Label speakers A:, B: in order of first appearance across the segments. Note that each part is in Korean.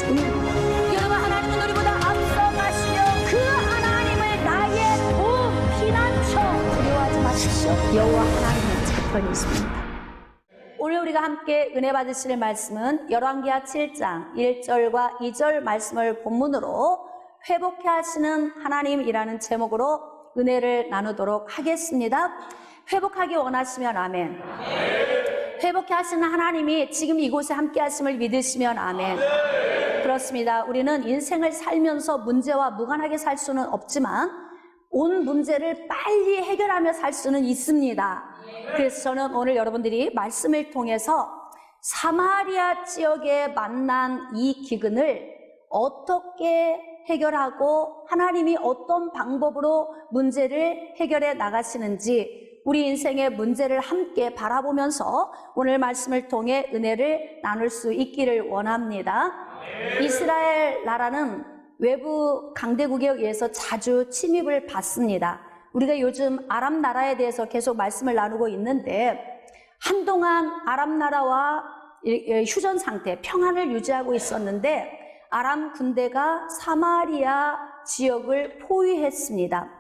A: 주님. 여러분, 하나님은 우리보다 앞서 가시며 그 하나님을 나의 피난처 두려워하지 마십시오. 여호와 하나님의 재판이 있습니다. 오늘 우리가 함께 은혜 받으실 말씀은 열왕기하 7장 1절과 2절 말씀을 본문으로 회복해 하시는 하나님이라는 제목으로 은혜를 나누도록 하겠습니다. 회복하기 원하시면 아멘. 회복해 하시는 하나님이 지금 이곳에 함께 하심을 믿으시면 아멘. 그렇습니다. 우리는 인생을 살면서 문제와 무관하게 살 수는 없지만 온 문제를 빨리 해결하며 살 수는 있습니다. 그래서 저는 오늘 여러분들이 말씀을 통해서 사마리아 지역에 만난 이 기근을 어떻게 해결하고 하나님이 어떤 방법으로 문제를 해결해 나가시는지 우리 인생의 문제를 함께 바라보면서 오늘 말씀을 통해 은혜를 나눌 수 있기를 원합니다. 이스라엘 나라는 외부 강대국에 의해서 자주 침입을 받습니다. 우리가 요즘 아람 나라에 대해서 계속 말씀을 나누고 있는데 한동안 아람 나라와 휴전 상태, 평안을 유지하고 있었는데 아람 군대가 사마리아 지역을 포위했습니다.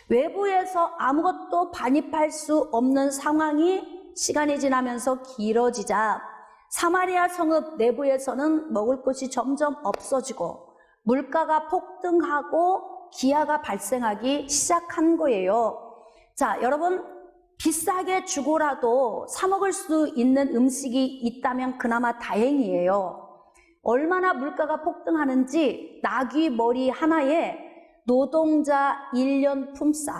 A: 외부에서 아무것도 반입할 수 없는 상황이 시간이 지나면서 길어지자 사마리아 성읍 내부에서는 먹을 것이 점점 없어지고 물가가 폭등하고 기아가 발생하기 시작한 거예요. 자, 여러분, 비싸게 주고라도 사 먹을 수 있는 음식이 있다면 그나마 다행이에요. 얼마나 물가가 폭등하는지 나귀 머리 하나에 노동자 1년 품삯.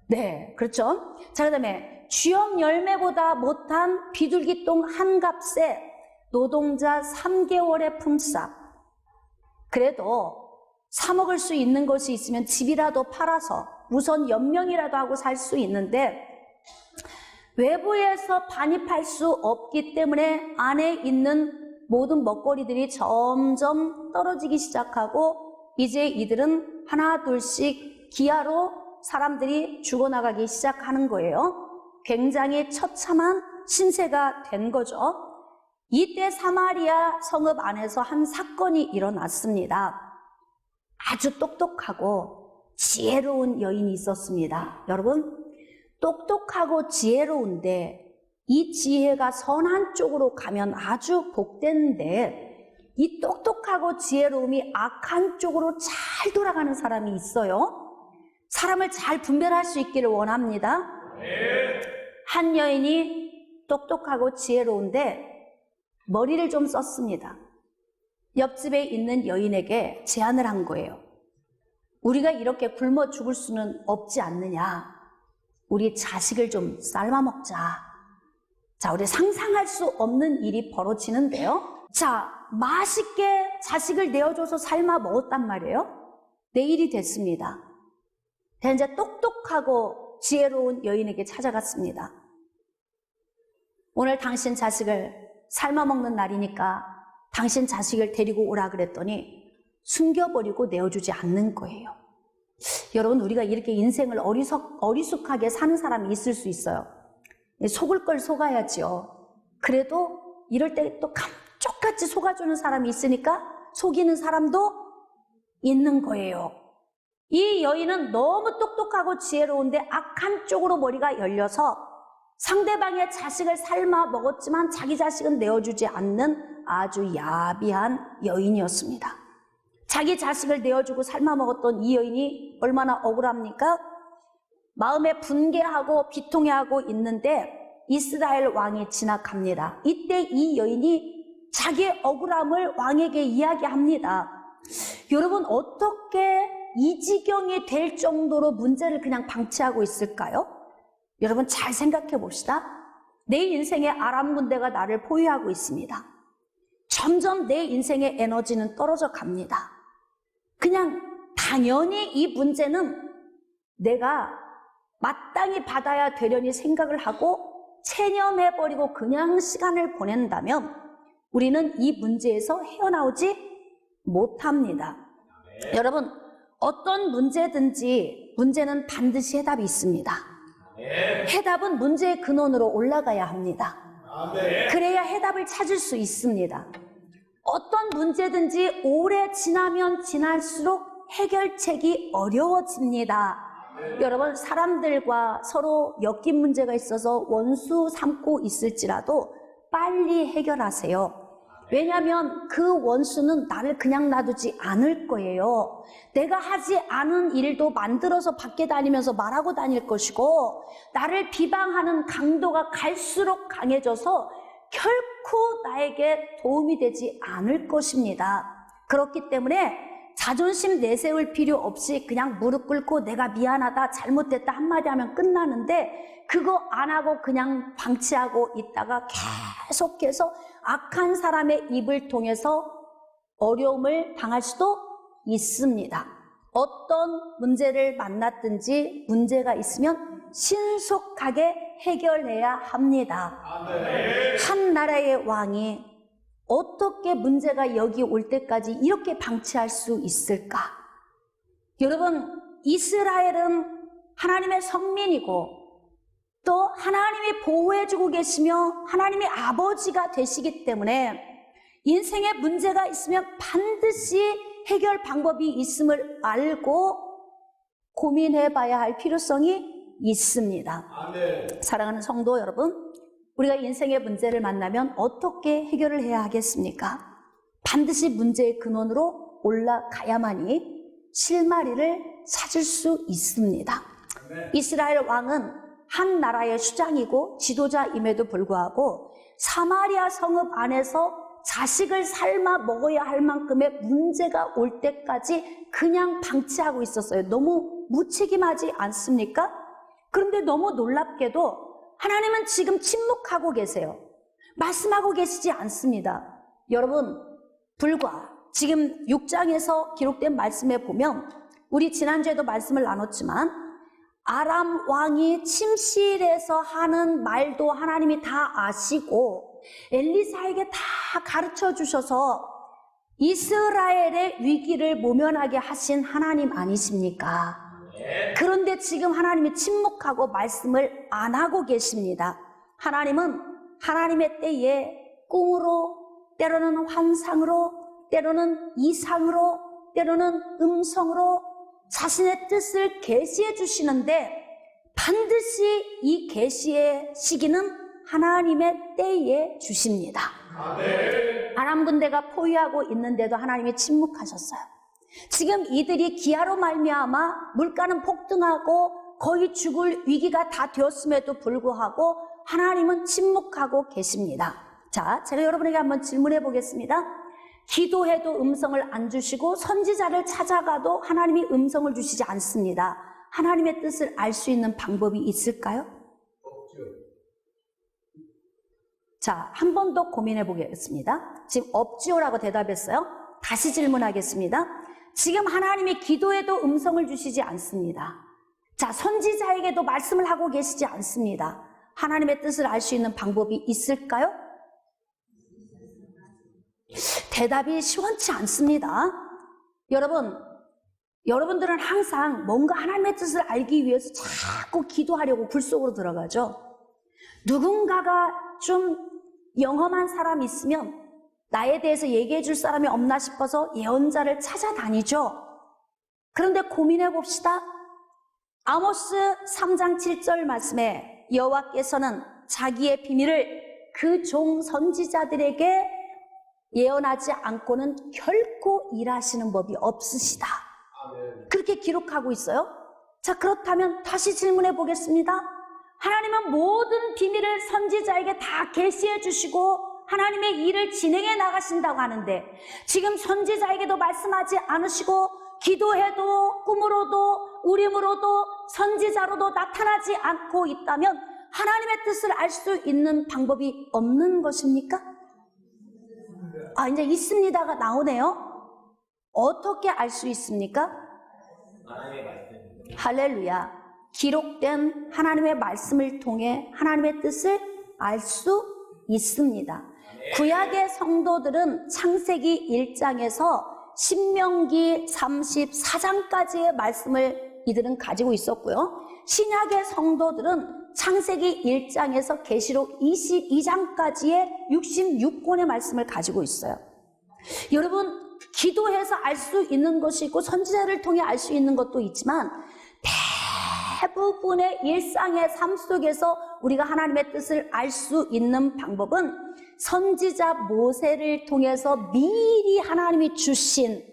A: 네, 그렇죠. 자, 그 다음에 쥐엄 열매보다 못한 비둘기똥 한 값에 노동자 3개월의 품삯. 그래도 사 먹을 수 있는 것이 있으면 집이라도 팔아서 우선 연명이라도 하고 살 수 있는데 외부에서 반입할 수 없기 때문에 안에 있는 모든 먹거리들이 점점 떨어지기 시작하고 이제 이들은 하나 둘씩 기아로 사람들이 죽어나가기 시작하는 거예요. 굉장히 처참한 신세가 된 거죠. 이때 사마리아 성읍 안에서 한 사건이 일어났습니다. 아주 똑똑하고 지혜로운 여인이 있었습니다. 여러분, 똑똑하고 지혜로운데 이 지혜가 선한 쪽으로 가면 아주 복되는데 이 똑똑하고 지혜로움이 악한 쪽으로 잘 돌아가는 사람이 있어요. 사람을 잘 분별할 수 있기를 원합니다. 한 여인이 똑똑하고 지혜로운데 머리를 좀 썼습니다. 옆집에 있는 여인에게 제안을 한 거예요. 우리가 이렇게 굶어 죽을 수는 없지 않느냐. 우리 자식을 좀 삶아 먹자. 자, 우리 상상할 수 없는 일이 벌어지는데요. 자, 맛있게 자식을 내어줘서 삶아 먹었단 말이에요. 내일이 됐습니다. 이제 똑똑하고 지혜로운 여인에게 찾아갔습니다. 오늘 당신 자식을 삶아 먹는 날이니까 당신 자식을 데리고 오라 그랬더니 숨겨버리고 내어주지 않는 거예요. 여러분, 우리가 이렇게 인생을 어리숙하게 사는 사람이 있을 수 있어요. 속을 걸 속아야지요. 그래도 이럴 때 또 감쪽같이 속아주는 사람이 있으니까 속이는 사람도 있는 거예요. 이 여인은 너무 똑똑하고 지혜로운데 악한 쪽으로 머리가 열려서 상대방의 자식을 삶아 먹었지만 자기 자식은 내어주지 않는 아주 야비한 여인이었습니다. 자기 자식을 내어주고 삶아 먹었던 이 여인이 얼마나 억울합니까? 마음에 분개하고 비통해하고 있는데 이스라엘 왕이 지나갑니다. 이때 이 여인이 자기의 억울함을 왕에게 이야기합니다. 여러분, 어떻게 이 지경이 될 정도로 문제를 그냥 방치하고 있을까요? 여러분, 잘 생각해 봅시다. 내 인생의 아람 군대가 나를 포위하고 있습니다. 점점 내 인생의 에너지는 떨어져 갑니다. 그냥 당연히 이 문제는 내가 마땅히 받아야 되려니 생각을 하고 체념해버리고 그냥 시간을 보낸다면 우리는 이 문제에서 헤어나오지 못합니다. 여러분, 어떤 문제든지 문제는 반드시 해답이 있습니다. 해답은 문제의 근원으로 올라가야 합니다. 그래야 해답을 찾을 수 있습니다. 어떤 문제든지 오래 지나면 지날수록 해결책이 어려워집니다. 여러분, 사람들과 서로 엮인 문제가 있어서 원수 삼고 있을지라도 빨리 해결하세요. 왜냐하면 그 원수는 나를 그냥 놔두지 않을 거예요. 내가 하지 않은 일도 만들어서 밖에 다니면서 말하고 다닐 것이고, 나를 비방하는 강도가 갈수록 강해져서 결코 나에게 도움이 되지 않을 것입니다. 그렇기 때문에 자존심 내세울 필요 없이 그냥 무릎 꿇고 내가 미안하다, 잘못됐다 한마디 하면 끝나는데, 그거 안 하고 그냥 방치하고 있다가 계속해서 악한 사람의 입을 통해서 어려움을 당할 수도 있습니다. 어떤 문제를 만났든지 문제가 있으면 신속하게 해결해야 합니다. 한 나라의 왕이 어떻게 문제가 여기 올 때까지 이렇게 방치할 수 있을까? 여러분, 이스라엘은 하나님의 성민이고 또 하나님이 보호해주고 계시며 하나님의 아버지가 되시기 때문에 인생에 문제가 있으면 반드시 해결 방법이 있음을 알고 고민해봐야 할 필요성이 있습니다. 아멘. 사랑하는 성도 여러분, 우리가 인생의 문제를 만나면 어떻게 해결을 해야 하겠습니까? 반드시 문제의 근원으로 올라가야만이 실마리를 찾을 수 있습니다. 아멘. 이스라엘 왕은 한 나라의 수장이고 지도자임에도 불구하고 사마리아 성읍 안에서 자식을 삶아 먹어야 할 만큼의 문제가 올 때까지 그냥 방치하고 있었어요. 너무 무책임하지 않습니까? 그런데 너무 놀랍게도 하나님은 지금 침묵하고 계세요. 말씀하고 계시지 않습니다. 여러분, 불과 지금 6장에서 기록된 말씀에 보면, 우리 지난주에도 말씀을 나눴지만 아람 왕이 침실에서 하는 말도 하나님이 다 아시고 엘리사에게 다 가르쳐 주셔서 이스라엘의 위기를 모면하게 하신 하나님 아니십니까? 그런데 지금 하나님이 침묵하고 말씀을 안 하고 계십니다. 하나님은 하나님의 때에 꿈으로, 때로는 환상으로, 때로는 이상으로, 때로는 음성으로 자신의 뜻을 계시해 주시는데, 반드시 이 계시의 시기는 하나님의 때에 주십니다. 아멘. 아람 군대가 포위하고 있는데도 하나님이 침묵하셨어요. 지금 이들이 기아로 말미암아 물가는 폭등하고 거의 죽을 위기가 다 되었음에도 불구하고 하나님은 침묵하고 계십니다. 자, 제가 여러분에게 한번 질문해 보겠습니다. 기도해도 음성을 안 주시고 선지자를 찾아가도 하나님이 음성을 주시지 않습니다. 하나님의 뜻을 알 수 있는 방법이 있을까요? 없죠. 자, 한 번 더 고민해 보겠습니다. 지금 없지요라고 대답했어요. 다시 질문하겠습니다. 지금 하나님이 기도해도 음성을 주시지 않습니다. 자, 선지자에게도 말씀을 하고 계시지 않습니다. 하나님의 뜻을 알 수 있는 방법이 있을까요? 대답이 시원치 않습니다. 여러분들은 항상 뭔가 하나님의 뜻을 알기 위해서 자꾸 기도하려고 굴 속으로 들어가죠. 누군가가 좀 영험한 사람이 있으면 나에 대해서 얘기해 줄 사람이 없나 싶어서 예언자를 찾아다니죠. 그런데 고민해 봅시다. 아모스 3장 7절 말씀에 여호와께서는 자기의 비밀을 그 종 선지자들에게 예언하지 않고는 결코 일하시는 법이 없으시다. 아멘. 그렇게 기록하고 있어요. 자, 그렇다면 다시 질문해 보겠습니다. 하나님은 모든 비밀을 선지자에게 다 계시해 주시고 하나님의 일을 진행해 나가신다고 하는데, 지금 선지자에게도 말씀하지 않으시고 기도해도 꿈으로도 우림으로도 선지자로도 나타나지 않고 있다면 하나님의 뜻을 알 수 있는 방법이 없는 것입니까? 아, 이제 있습니다가 나오네요. 어떻게 알 수 있습니까? 하나님의 말씀. 할렐루야. 기록된 하나님의 말씀을 통해 하나님의 뜻을 알 수 있습니다. 구약의 성도들은 창세기 1장에서 신명기 34장까지의 말씀을 이들은 가지고 있었고요. 신약의 성도들은 창세기 1장에서 계시록 22장까지의 66권의 말씀을 가지고 있어요. 여러분, 기도해서 알 수 있는 것이 있고 선지자를 통해 알 수 있는 것도 있지만 대부분의 일상의 삶 속에서 우리가 하나님의 뜻을 알 수 있는 방법은 선지자 모세를 통해서 미리 하나님이 주신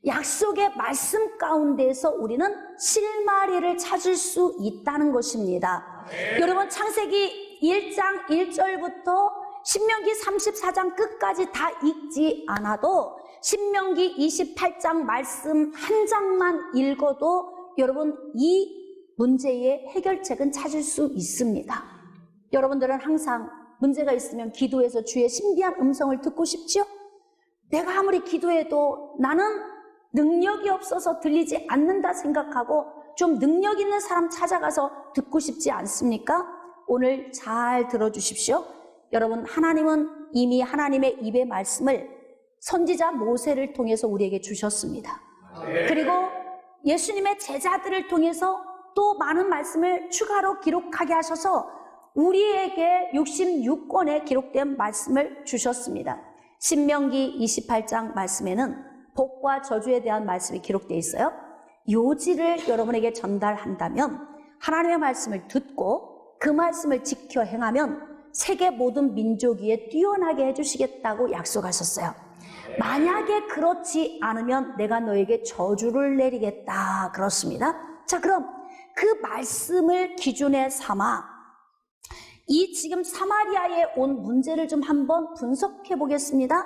A: 약속의 말씀 가운데에서 우리는 실마리를 찾을 수 있다는 것입니다. 여러분, 창세기 1장 1절부터 신명기 34장 끝까지 다 읽지 않아도 신명기 28장 말씀 한 장만 읽어도 여러분 이 문제의 해결책은 찾을 수 있습니다. 여러분들은 항상 문제가 있으면 기도해서 주의 신비한 음성을 듣고 싶지요? 내가 아무리 기도해도 나는 능력이 없어서 들리지 않는다 생각하고 좀 능력 있는 사람 찾아가서 듣고 싶지 않습니까? 오늘 잘 들어주십시오. 여러분, 하나님은 이미 하나님의 입의 말씀을 선지자 모세를 통해서 우리에게 주셨습니다. 그리고 예수님의 제자들을 통해서 또 많은 말씀을 추가로 기록하게 하셔서 우리에게 66권에 기록된 말씀을 주셨습니다. 신명기 28장 말씀에는 복과 저주에 대한 말씀이 기록되어 있어요. 요지를 여러분에게 전달한다면 하나님의 말씀을 듣고 그 말씀을 지켜 행하면 세계 모든 민족 위에 뛰어나게 해주시겠다고 약속하셨어요. 만약에 그렇지 않으면 내가 너에게 저주를 내리겠다 그렇습니다. 자, 그럼 그 말씀을 기준에 삼아 이 지금 사마리아에 온 문제를 좀 한번 분석해 보겠습니다.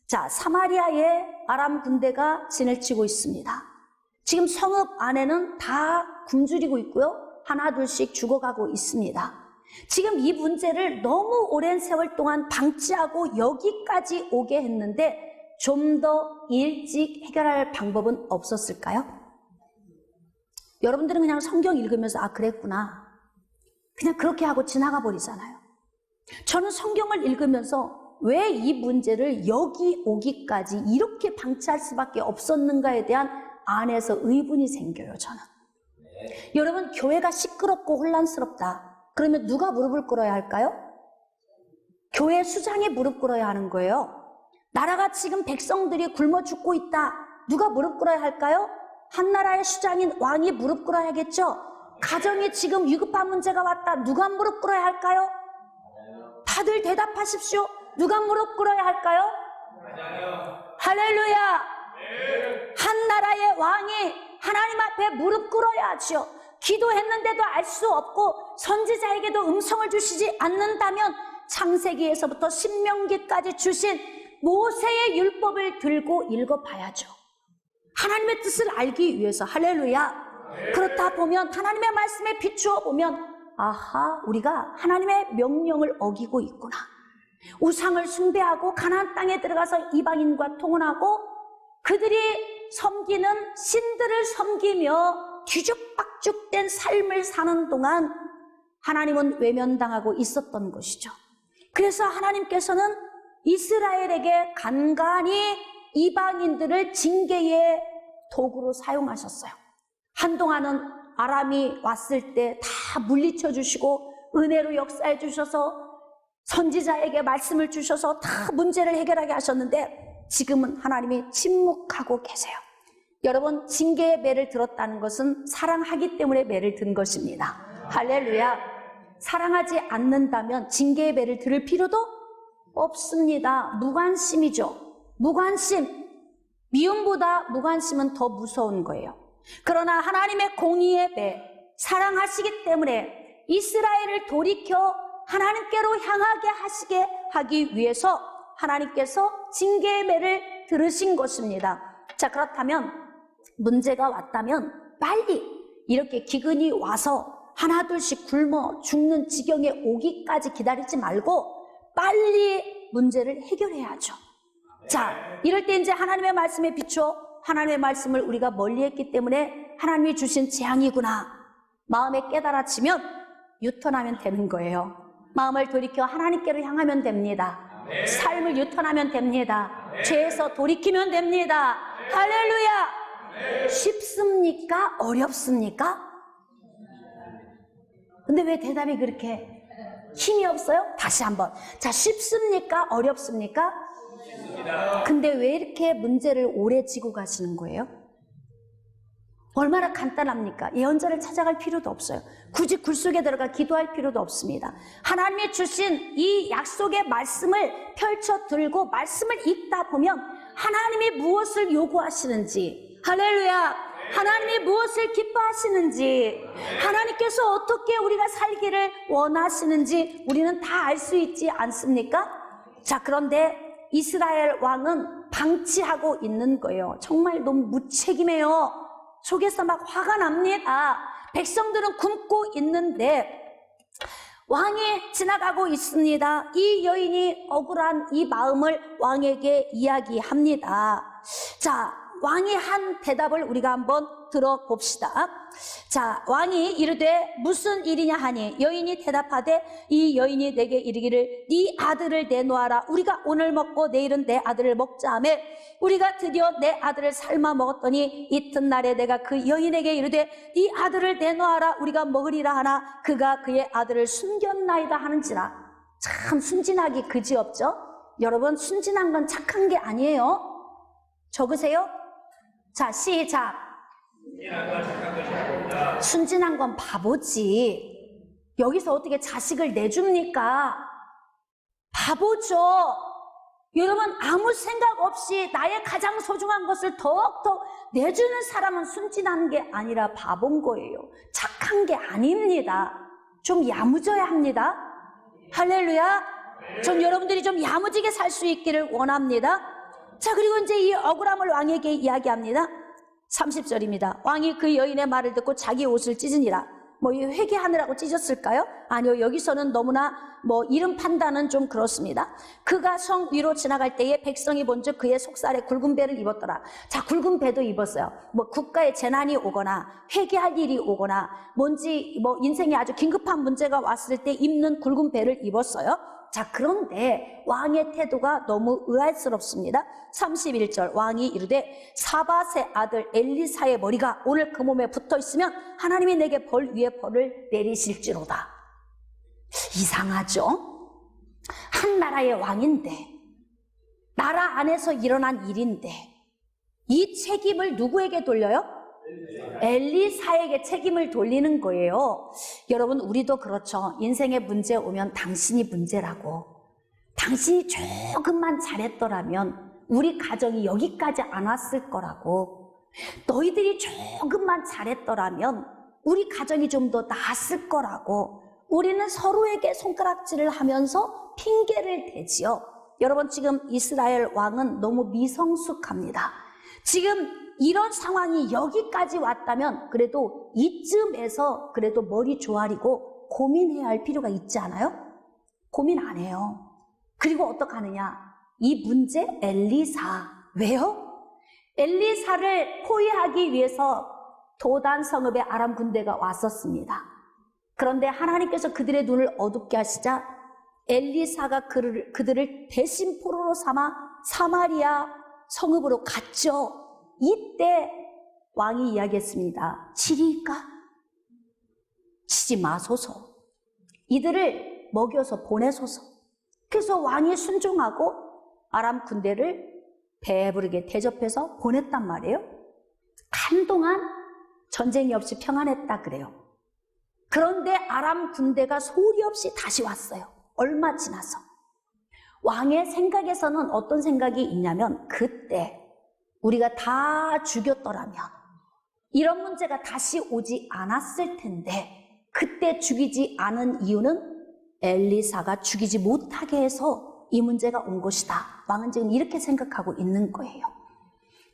A: 자, 사마리아에 아람 군대가 진을 치고 있습니다. 지금 성읍 안에는 다 굶주리고 있고요. 하나 둘씩 죽어가고 있습니다. 지금 이 문제를 너무 오랜 세월 동안 방치하고 여기까지 오게 했는데 좀 더 일찍 해결할 방법은 없었을까요? 여러분들은 그냥 성경 읽으면서 아, 그랬구나, 그냥 그렇게 하고 지나가 버리잖아요. 저는 성경을 읽으면서 왜 이 문제를 여기 오기까지 이렇게 방치할 수밖에 없었는가에 대한 안에서 의문이 생겨요, 저는. 여러분, 교회가 시끄럽고 혼란스럽다. 그러면 누가 무릎을 꿇어야 할까요? 교회 수장이 무릎 꿇어야 하는 거예요. 나라가 지금 백성들이 굶어 죽고 있다. 누가 무릎 꿇어야 할까요? 한 나라의 수장인 왕이 무릎 꿇어야겠죠? 가정에 지금 위급한 문제가 왔다. 누가 무릎 꿇어야 할까요? 다들 대답하십시오. 누가 무릎 꿇어야 할까요? 할렐루야! 한 나라의 왕이 하나님 앞에 무릎 꿇어야죠. 기도했는데도 알 수 없고 선지자에게도 음성을 주시지 않는다면 창세기에서부터 신명기까지 주신 모세의 율법을 들고 읽어봐야죠. 하나님의 뜻을 알기 위해서. 할렐루야. 그렇다 보면 하나님의 말씀에 비추어 보면 아하, 우리가 하나님의 명령을 어기고 있구나. 우상을 숭배하고 가나안 땅에 들어가서 이방인과 통혼하고 그들이 섬기는 신들을 섬기며 뒤죽박죽된 삶을 사는 동안 하나님은 외면당하고 있었던 것이죠. 그래서 하나님께서는 이스라엘에게 간간히 이방인들을 징계의 도구로 사용하셨어요. 한동안은 아람이 왔을 때 다 물리쳐 주시고 은혜로 역사해 주셔서 선지자에게 말씀을 주셔서 다 문제를 해결하게 하셨는데 지금은 하나님이 침묵하고 계세요. 여러분, 징계의 매를 들었다는 것은 사랑하기 때문에 매를 든 것입니다. 할렐루야. 사랑하지 않는다면 징계의 매를 들을 필요도 없습니다. 무관심이죠. 무관심. 미움보다 무관심은 더 무서운 거예요. 그러나 하나님의 공의의 매, 사랑하시기 때문에 이스라엘을 돌이켜 하나님께로 향하게 하시게 하기 위해서 하나님께서 징계의 매를 들으신 것입니다. 자, 그렇다면 문제가 왔다면 빨리 이렇게 기근이 와서 하나 둘씩 굶어 죽는 지경에 오기까지 기다리지 말고 빨리 문제를 해결해야죠. 자, 이럴 때 이제 하나님의 말씀에 비추어 하나님의 말씀을 우리가 멀리했기 때문에 하나님이 주신 재앙이구나 마음에 깨달아지면 유턴하면 되는 거예요. 마음을 돌이켜 하나님께로 향하면 됩니다. 삶을 유턴하면 됩니다. 죄에서 돌이키면 됩니다. 할렐루야. 쉽습니까? 어렵습니까? 근데 왜 대답이 그렇게 힘이 없어요? 다시 한번. 자, 쉽습니까? 어렵습니까? 근데 왜 이렇게 문제를 오래 지고 가시는 거예요? 얼마나 간단합니까? 예언자를 찾아갈 필요도 없어요. 굳이 굴 속에 들어가 기도할 필요도 없습니다. 하나님이 주신 이 약속의 말씀을 펼쳐 들고 말씀을 읽다 보면 하나님이 무엇을 요구하시는지, 할렐루야, 하나님이 무엇을 기뻐하시는지, 하나님께서 어떻게 우리가 살기를 원하시는지 우리는 다 알 수 있지 않습니까? 자, 그런데 이스라엘 왕은 방치하고 있는 거예요. 정말 너무 무책임해요. 속에서 막 화가 납니다. 백성들은 굶고 있는데 왕이 지나가고 있습니다. 이 여인이 억울한 이 마음을 왕에게 이야기합니다. 자, 왕이 한 대답을 우리가 한번 들어봅시다. 자, 왕이 이르되 무슨 일이냐 하니 여인이 대답하되 이 여인이 내게 이르기를 네 아들을 내놓아라. 우리가 오늘 먹고 내일은 내 아들을 먹자 하며 우리가 드디어 내 아들을 삶아 먹었더니 이튿날에 내가 그 여인에게 이르되 네 아들을 내놓아라. 우리가 먹으리라 하나 그가 그의 아들을 숨겼나이다 하는지라. 참 순진하기 그지없죠? 여러분, 순진한 건 착한 게 아니에요. 적으세요. 자, 시작. 순진한 건 바보지. 여기서 어떻게 자식을 내줍니까? 바보죠. 여러분, 아무 생각 없이 나의 가장 소중한 것을 더욱더 내주는 사람은 순진한 게 아니라 바본 거예요. 착한 게 아닙니다. 좀 야무져야 합니다. 할렐루야. 전 여러분들이 좀 야무지게 살 수 있기를 원합니다. 자, 그리고 이제 이 억울함을 왕에게 이야기합니다. 30절입니다. 왕이 그 여인의 말을 듣고 자기 옷을 찢으니라. 회개하느라고 찢었을까요? 아니요. 여기서는 너무나 이름 판단은 좀 그렇습니다. 그가 성 위로 지나갈 때에 백성이 본즉 그의 속살에 굵은 배를 입었더라. 자, 굵은 배도 입었어요. 국가에 재난이 오거나 회개할 일이 오거나 뭔지 인생에 아주 긴급한 문제가 왔을 때 입는 굵은 배를 입었어요. 자, 그런데 왕의 태도가 너무 의아스럽습니다. 31절 왕이 이르되 사밧의 아들 엘리사의 머리가 오늘 그 몸에 붙어 있으면 하나님이 내게 벌 위에 벌을 내리실지로다. 이상하죠? 한 나라의 왕인데, 나라 안에서 일어난 일인데 이 책임을 누구에게 돌려요? 엘리사에게 책임을 돌리는 거예요. 여러분, 우리도 그렇죠. 인생에 문제 오면 당신이 문제라고. 당신이 조금만 잘했더라면 우리 가정이 여기까지 안 왔을 거라고. 너희들이 조금만 잘했더라면 우리 가정이 좀 더 나았을 거라고. 우리는 서로에게 손가락질을 하면서 핑계를 대지요. 여러분, 지금 이스라엘 왕은 너무 미성숙합니다. 지금 이런 상황이 여기까지 왔다면 그래도 이쯤에서 그래도 머리 조아리고 고민해야 할 필요가 있지 않아요? 고민 안 해요. 그리고 어떡하느냐? 이 문제 엘리사. 왜요? 엘리사를 포위하기 위해서 도단 성읍의 아람 군대가 왔었습니다. 그런데 하나님께서 그들의 눈을 어둡게 하시자 엘리사가 그들을 대신 포로로 삼아 사마리아 성읍으로 갔죠. 이때 왕이 이야기했습니다. 치리까? 치지 마소서. 이들을 먹여서 보내소서. 그래서 왕이 순종하고 아람 군대를 배부르게 대접해서 보냈단 말이에요. 한동안 전쟁이 없이 평안했다 그래요. 그런데 아람 군대가 소리 없이 다시 왔어요. 얼마 지나서. 왕의 생각에서는 어떤 생각이 있냐면 그때 우리가 다 죽였더라면 이런 문제가 다시 오지 않았을 텐데 그때 죽이지 않은 이유는 엘리사가 죽이지 못하게 해서 이 문제가 온 것이다. 왕은 지금 이렇게 생각하고 있는 거예요.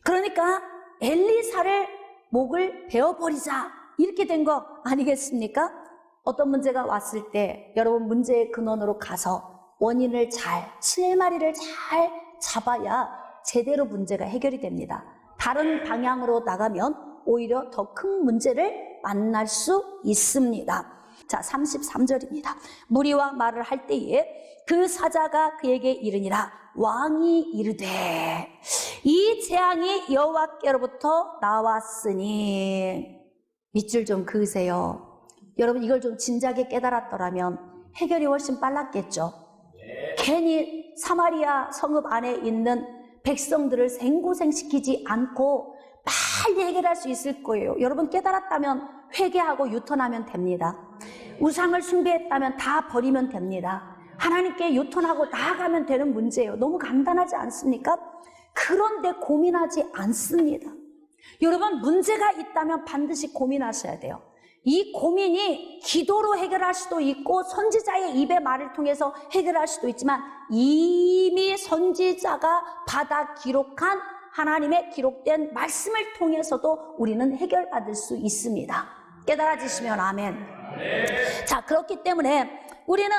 A: 그러니까 엘리사를 목을 베어버리자 이렇게 된 거 아니겠습니까? 어떤 문제가 왔을 때 여러분 문제의 근원으로 가서 원인을 실마리를 잘 잡아야 제대로 문제가 해결이 됩니다. 다른 방향으로 나가면 오히려 더 큰 문제를 만날 수 있습니다. 자, 33절입니다. 무리와 말을 할 때에 그 사자가 그에게 이르니라. 왕이 이르되 이 재앙이 여호와께로부터 나왔으니. 밑줄 좀 그으세요. 여러분, 이걸 좀 진작에 깨달았더라면 해결이 훨씬 빨랐겠죠. 괜히 사마리아 성읍 안에 있는 백성들을 생고생시키지 않고 빨리 해결할 수 있을 거예요. 여러분 깨달았다면 회개하고 유턴하면 됩니다. 우상을 숭배했다면 다 버리면 됩니다. 하나님께 유턴하고 나아가면 되는 문제예요. 너무 간단하지 않습니까? 그런데 고민하지 않습니다. 여러분 문제가 있다면 반드시 고민하셔야 돼요. 이 고민이 기도로 해결할 수도 있고 선지자의 입의 말을 통해서 해결할 수도 있지만 이미 선지자가 받아 기록한 하나님의 기록된 말씀을 통해서도 우리는 해결받을 수 있습니다. 깨달아지시면 아멘. 자, 그렇기 때문에 우리는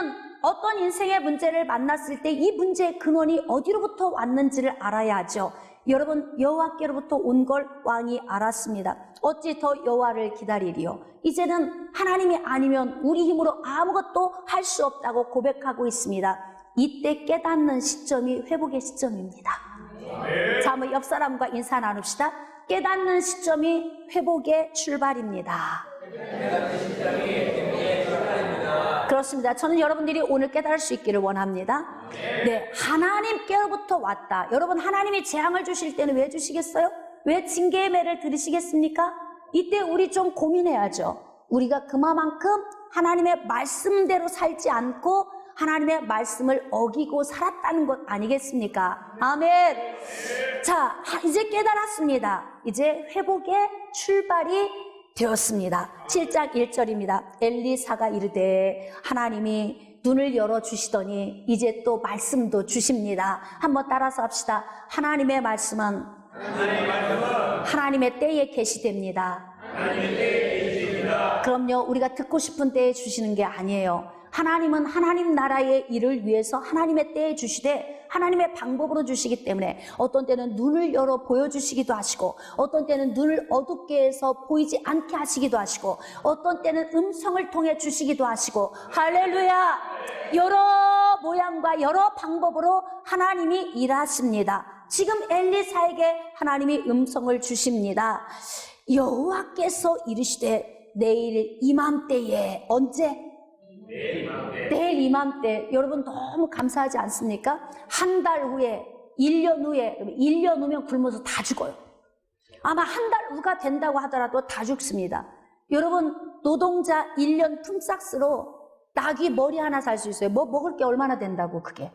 A: 어떤 인생의 문제를 만났을 때 이 문제의 근원이 어디로부터 왔는지를 알아야 하죠. 여러분 여호와께로부터 온 걸 왕이 알았습니다. 어찌 더 여호와를 기다리리요. 이제는 하나님이 아니면 우리 힘으로 아무것도 할 수 없다고 고백하고 있습니다. 이때 깨닫는 시점이 회복의 시점입니다. 자, 한번 옆 사람과 인사 나눕시다. 깨닫는 시점이 회복의 출발입니다. 그렇습니다. 저는 여러분들이 오늘 깨달을 수 있기를 원합니다. 네, 하나님께로부터 왔다. 여러분 하나님이 재앙을 주실 때는 왜 주시겠어요? 왜 징계의 매를 들으시겠습니까? 이때 우리 좀 고민해야죠. 우리가 그만큼 하나님의 말씀대로 살지 않고 하나님의 말씀을 어기고 살았다는 것 아니겠습니까? 아멘. 자, 이제 깨달았습니다. 이제 회복의 출발이 되었습니다. 7장 1절입니다. 엘리사가 이르되 하나님이 눈을 열어주시더니 이제 또 말씀도 주십니다. 한번 따라서 합시다. 하나님의 말씀은 하나님의 때에 계시됩니다. 그럼요, 우리가 듣고 싶은 때에 주시는 게 아니에요. 하나님은 하나님 나라의 일을 위해서 하나님의 때에 주시되 하나님의 방법으로 주시기 때문에 어떤 때는 눈을 열어 보여주시기도 하시고 어떤 때는 눈을 어둡게 해서 보이지 않게 하시기도 하시고 어떤 때는 음성을 통해 주시기도 하시고 할렐루야, 여러 모양과 여러 방법으로 하나님이 일하십니다. 지금 엘리사에게 하나님이 음성을 주십니다. 여호와께서 이르시되 내일 이맘때에 언제? 내일 이맘때. 여러분 너무 감사하지 않습니까? 한 달 후에 1년 후에 1년 후면 굶어서 다 죽어요. 아마 한 달 후가 된다고 하더라도 다 죽습니다. 여러분 노동자 1년 품삯으로 낙이 머리 하나 살 수 있어요. 뭐 먹을 게 얼마나 된다고. 그게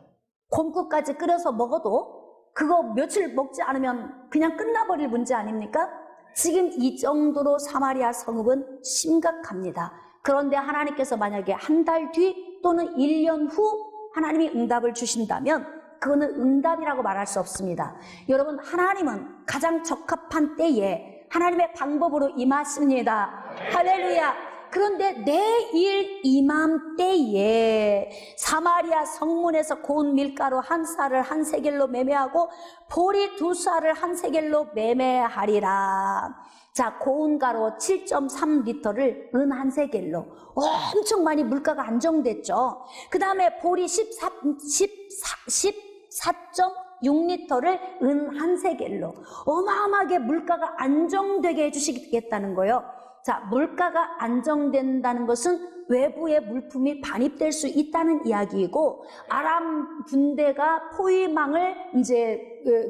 A: 곰국까지 끓여서 먹어도 그거 며칠 먹지 않으면 그냥 끝나버릴 문제 아닙니까? 지금 이 정도로 사마리아 성읍은 심각합니다. 그런데 하나님께서 만약에 한 달 뒤 또는 1년 후 하나님이 응답을 주신다면 그거는 응답이라고 말할 수 없습니다. 여러분 하나님은 가장 적합한 때에 하나님의 방법으로 임하십니다. 할렐루야. 그런데 내일 이맘때에 사마리아 성문에서 고운 밀가루 한 쌀을 한 세겔로 매매하고 보리 두 쌀을 한 세겔로 매매하리라. 자, 고운 가루 7.3리터를 은 한 세겔로. 엄청 많이 물가가 안정됐죠. 그 다음에 보리 14.6리터를 은 한 세겔로. 어마어마하게 물가가 안정되게 해주시겠다는 거예요. 자, 물가가 안정된다는 것은 외부의 물품이 반입될 수 있다는 이야기이고, 아람 군대가 포위망을 이제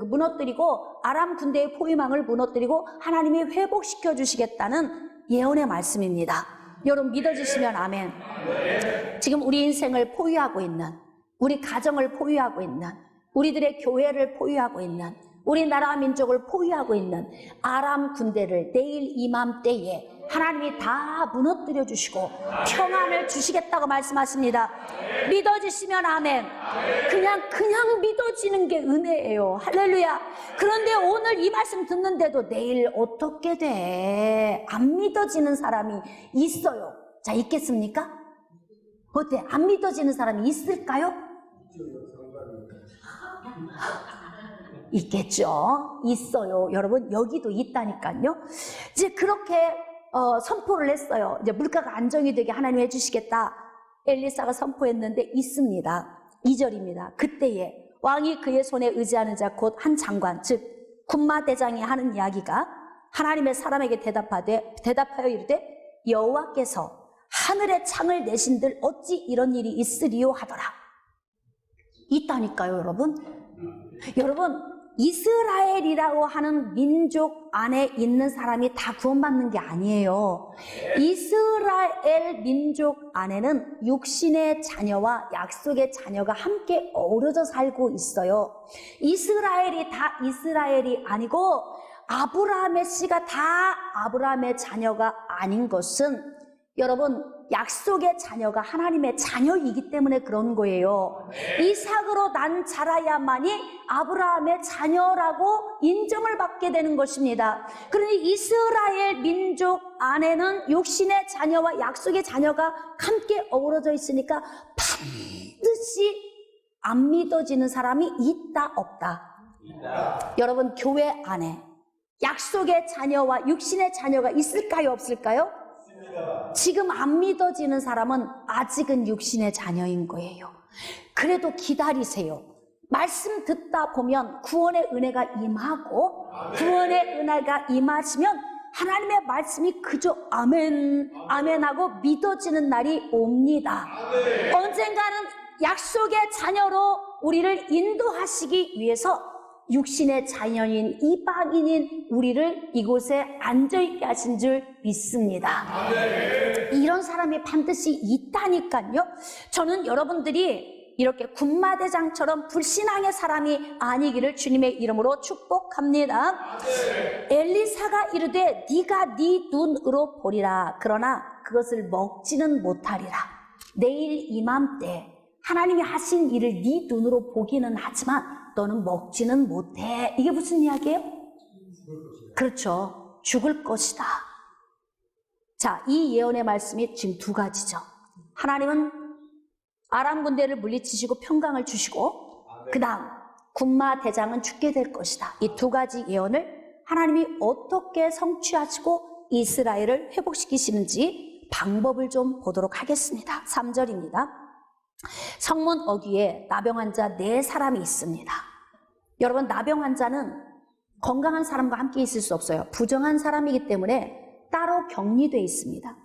A: 무너뜨리고, 아람 군대의 포위망을 무너뜨리고 하나님이 회복시켜 주시겠다는 예언의 말씀입니다. 여러분 믿어주시면 아멘. 지금 우리 인생을 포위하고 있는, 우리 가정을 포위하고 있는, 우리들의 교회를 포위하고 있는, 우리나라 민족을 포위하고 있는 아람 군대를 내일 이맘때에 하나님이 다 무너뜨려 주시고 평안을 주시겠다고 말씀하십니다. 믿어지시면 아멘. 그냥 믿어지는 게 은혜예요. 할렐루야. 그런데 오늘 이 말씀 듣는데도 내일 어떻게 돼? 안 믿어지는 사람이 있어요. 자, 있겠습니까? 어때? 안 믿어지는 사람이 있을까요? 있겠죠. 있어요. 여러분 여기도 있다니까요. 이제 그렇게 선포를 했어요. 이제 물가가 안정이 되게 하나님 해주시겠다. 엘리사가 선포했는데 있습니다. 2절입니다. 그때에 왕이 그의 손에 의지하는 자 곧 한 장관 즉 군마대장이 하는 이야기가 하나님의 사람에게 대답하여 이르되 여호와께서 하늘의 창을 내신들 어찌 이런 일이 있으리요 하더라. 있다니까요. 여러분 이스라엘이라고 하는 민족 안에 있는 사람이 다 구원받는 게 아니에요. 이스라엘 민족 안에는 육신의 자녀와 약속의 자녀가 함께 어우러져 살고 있어요. 이스라엘이 다 이스라엘이 아니고 아브라함의 씨가 다 아브라함의 자녀가 아닌 것은 여러분 약속의 자녀가 하나님의 자녀이기 때문에 그런 거예요. 이삭으로 난 자라야만이 아브라함의 자녀라고 인정을 받게 되는 것입니다. 그러니 이스라엘 민족 안에는 육신의 자녀와 약속의 자녀가 함께 어우러져 있으니까 반드시 안 믿어지는 사람이 있다 없다? 있다. 여러분 교회 안에 약속의 자녀와 육신의 자녀가 있을까요 없을까요? 지금 안 믿어지는 사람은 아직은 육신의 자녀인 거예요. 그래도 기다리세요. 말씀 듣다 보면 구원의 은혜가 임하고 구원의 은혜가 임하시면 하나님의 말씀이 그저 아멘 아멘하고 믿어지는 날이 옵니다. 언젠가는 약속의 자녀로 우리를 인도하시기 위해서 육신의 자녀인 이방인인 우리를 이곳에 앉아있게 하신 줄 믿습니다. 이런 사람이 반드시 있다니까요. 저는 여러분들이 이렇게 군마대장처럼 불신앙의 사람이 아니기를 주님의 이름으로 축복합니다. 엘리사가 이르되 네가 네 눈으로 보리라. 그러나 그것을 먹지는 못하리라. 내일 이맘때 하나님이 하신 일을 네 눈으로 보기는 하지만 너는 먹지는 못해. 이게 무슨 이야기예요? 그렇죠. 죽을 것이다. 자, 이 예언의 말씀이 지금 두 가지죠. 하나님은 아람 군대를 물리치시고 평강을 주시고 그 다음 군마 대장은 죽게 될 것이다. 이 두 가지 예언을 하나님이 어떻게 성취하시고 이스라엘을 회복시키시는지 방법을 좀 보도록 하겠습니다. 3절입니다. 성문 어귀에 나병 환자 4사람이 있습니다. 여러분 나병 환자는 건강한 사람과 함께 있을 수 없어요. 부정한 사람이기 때문에 따로 격리되어 있습니다.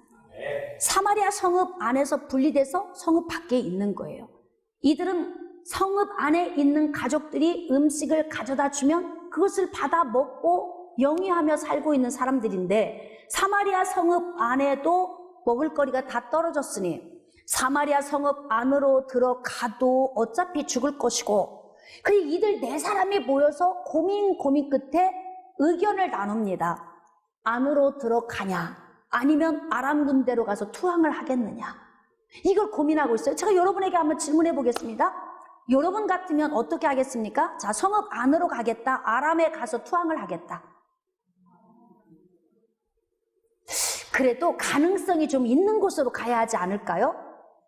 A: 사마리아 성읍 안에서 분리돼서 성읍 밖에 있는 거예요. 이들은 성읍 안에 있는 가족들이 음식을 가져다 주면 그것을 받아 먹고 영위하며 살고 있는 사람들인데 사마리아 성읍 안에도 먹을거리가 다 떨어졌으니 사마리아 성읍 안으로 들어가도 어차피 죽을 것이고 그 이들 4사람이 모여서 고민 끝에 의견을 나눕니다. 안으로 들어가냐 아니면 아람 군대로 가서 투항을 하겠느냐 이걸 고민하고 있어요. 제가 여러분에게 한번 질문해 보겠습니다. 여러분 같으면 어떻게 하겠습니까? 자, 성읍 안으로 가겠다, 아람에 가서 투항을 하겠다. 그래도 가능성이 좀 있는 곳으로 가야 하지 않을까요?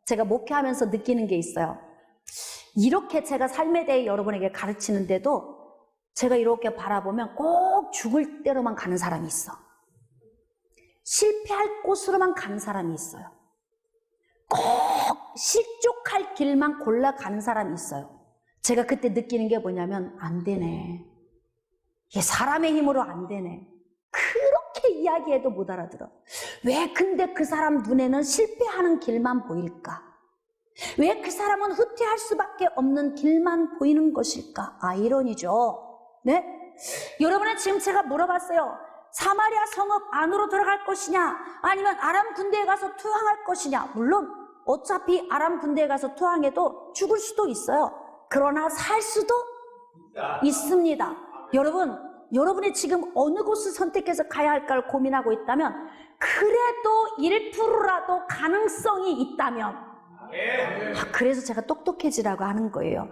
A: 제가 목회하면서 느끼는 게 있어요. 이렇게 제가 삶에 대해 여러분에게 가르치는데도 제가 이렇게 바라보면 꼭 죽을 대로만 가는 사람이 있어. 실패할 곳으로만 가는 사람이 있어요. 꼭 실족할 길만 골라 가는 사람이 있어요. 제가 그때 느끼는 게 뭐냐면 안 되네. 이게 사람의 힘으로 안 되네. 그렇게 이야기해도 못 알아들어. 왜 근데 그 사람 눈에는 실패하는 길만 보일까? 왜 그 사람은 후퇴할 수밖에 없는 길만 보이는 것일까? 아이러니죠. 네? 여러분은 지금 제가 물어봤어요. 사마리아 성읍 안으로 들어갈 것이냐 아니면 아람 군대에 가서 투항할 것이냐. 물론 어차피 아람 군대에 가서 투항해도 죽을 수도 있어요. 그러나 살 수도 있습니다. 여러분이 지금 어느 곳을 선택해서 가야 할까를 고민하고 있다면 그래도 1%라도 가능성이 있다면 그래서 제가 똑똑해지라고 하는 거예요.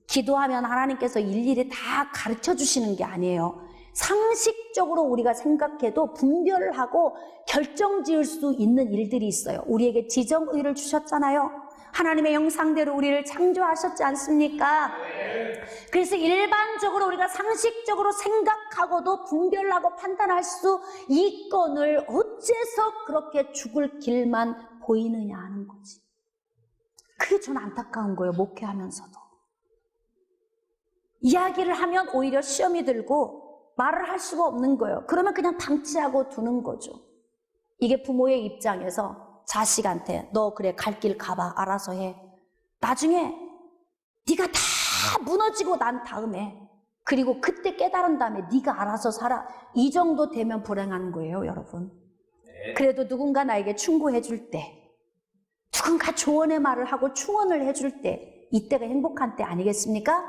A: 기도하면 하나님께서 일일이 다 가르쳐 주시는 게 아니에요. 상식적으로 우리가 생각해도 분별을 하고 결정 지을 수 있는 일들이 있어요. 우리에게 지정의를 주셨잖아요. 하나님의 형상대로 우리를 창조하셨지 않습니까? 그래서 일반적으로 우리가 상식적으로 생각하고도 분별하고 판단할 수 있건을 어째서 그렇게 죽을 길만 보이느냐 하는 거지. 그게 저는 안타까운 거예요. 목회하면서도. 이야기를 하면 오히려 시험이 들고 말을 할 수가 없는 거예요. 그러면 그냥 방치하고 두는 거죠. 이게 부모의 입장에서 자식한테 너 그래 갈 길 가봐 알아서 해. 나중에 네가 다 무너지고 난 다음에 그리고 그때 깨달은 다음에 네가 알아서 살아. 이 정도 되면 불행한 거예요, 여러분. 그래도 누군가 나에게 충고해 줄 때, 누군가 조언의 말을 하고 충언을 해줄 때, 이때가 행복한 때 아니겠습니까?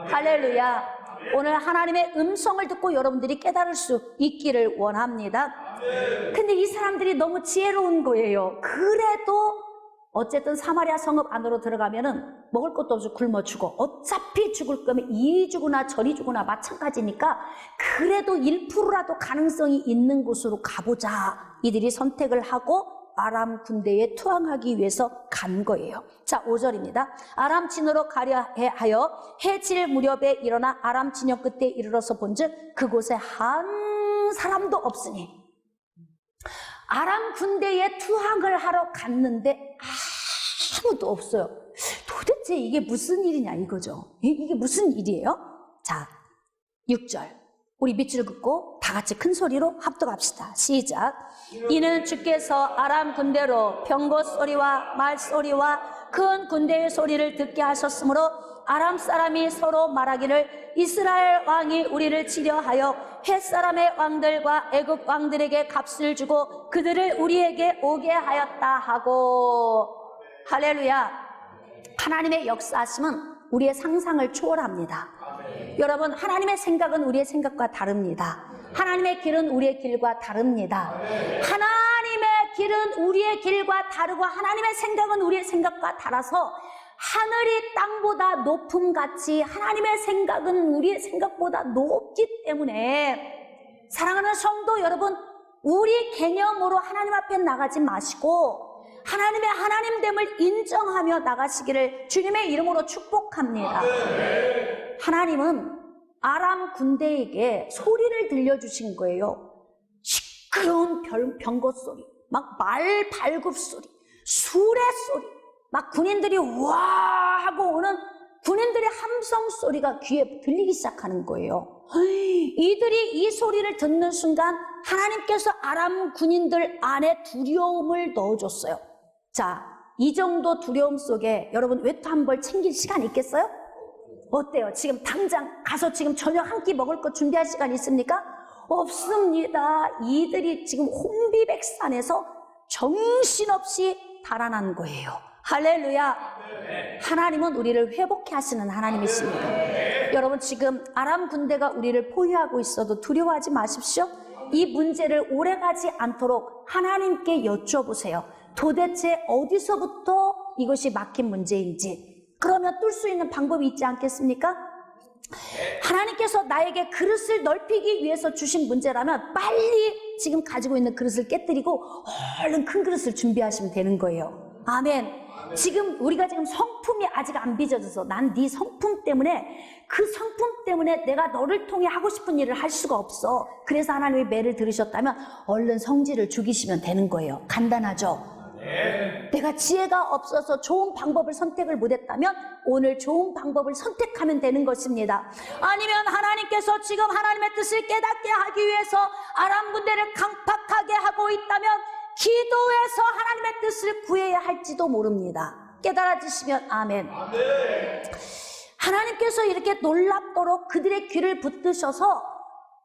A: 할렐루야. 오늘 하나님의 음성을 듣고 여러분들이 깨달을 수 있기를 원합니다. 근데 이 사람들이 너무 지혜로운 거예요. 그래도 어쨌든 사마리아 성읍 안으로 들어가면은 먹을 것도 없이 굶어 죽어. 어차피 죽을 거면 이리 죽으나 저리 죽으나 마찬가지니까 그래도 1%라도 가능성이 있는 곳으로 가보자. 이들이 선택을 하고 아람 군대에 투항하기 위해서 간 거예요. 자, 5절입니다. 아람 진으로 가려 하여 해질 무렵에 일어나 아람 진영 끝에 이르러서 본즉 그곳에 한 사람도 없으니, 아람 군대에 투항을 하러 갔는데 아무도 없어요. 도대체 이게 무슨 일이냐 이거죠. 이게 무슨 일이에요? 자, 6절. 우리 밑줄 긋고 다 같이 큰 소리로 합독합시다. 시작. 이는 주께서 아람 군대로 병거 소리와 말 소리와 큰 군대의 소리를 듣게 하셨으므로 아람 사람이 서로 말하기를 이스라엘 왕이 우리를 치려 하여 헷 사람의 왕들과 애굽 왕들에게 값을 주고 그들을 우리에게 오게 하였다 하고. 할렐루야. 하나님의 역사하심은 우리의 상상을 초월합니다. 여러분, 하나님의 생각은 우리의 생각과 다릅니다. 하나님의 길은 우리의 길과 다릅니다. 하나님의 길은 우리의 길과 다르고 하나님의 생각은 우리의 생각과 달라서 하늘이 땅보다 높음같이 하나님의 생각은 우리의 생각보다 높기 때문에 사랑하는 성도 여러분, 우리 개념으로 하나님 앞에 나가지 마시고 하나님의 하나님됨을 인정하며 나가시기를 주님의 이름으로 축복합니다. 하나님은 아람 군대에게 소리를 들려주신 거예요. 시끄러운 병거 소리, 막 말 발굽 소리, 수레 소리, 막 군인들이 와 하고 오는 군인들의 함성 소리가 귀에 들리기 시작하는 거예요. 이들이 이 소리를 듣는 순간 하나님께서 아람 군인들 안에 두려움을 넣어줬어요. 자, 이 정도 두려움 속에 여러분 외투 한 벌 챙길 시간 있겠어요? 어때요? 지금 당장 가서 지금 저녁 한 끼 먹을 거 준비할 시간 있습니까? 없습니다. 이들이 지금 혼비백산에서 정신없이 달아난 거예요. 할렐루야. 하나님은 우리를 회복해 하시는 하나님이십니다. 여러분, 지금 아람 군대가 우리를 포위하고 있어도 두려워하지 마십시오. 이 문제를 오래가지 않도록 하나님께 여쭤보세요. 도대체 어디서부터 이것이 막힌 문제인지. 그러면 뚫을 수 있는 방법이 있지 않겠습니까? 하나님께서 나에게 그릇을 넓히기 위해서 주신 문제라면 빨리 지금 가지고 있는 그릇을 깨뜨리고 얼른 큰 그릇을 준비하시면 되는 거예요. 아멘. 지금 우리가 지금 성품이 아직 안 빚어져서 난 네 성품 때문에, 그 성품 때문에 내가 너를 통해 하고 싶은 일을 할 수가 없어. 그래서 하나님의 매를 들으셨다면 얼른 성질을 죽이시면 되는 거예요. 간단하죠? 내가 지혜가 없어서 좋은 방법을 선택을 못했다면 오늘 좋은 방법을 선택하면 되는 것입니다. 아니면 하나님께서 지금 하나님의 뜻을 깨닫게 하기 위해서 아람 군대를 강팍하게 하고 있다면 기도해서 하나님의 뜻을 구해야 할지도 모릅니다. 깨달아지시면 아멘. 하나님께서 이렇게 놀랍도록 그들의 귀를 붙드셔서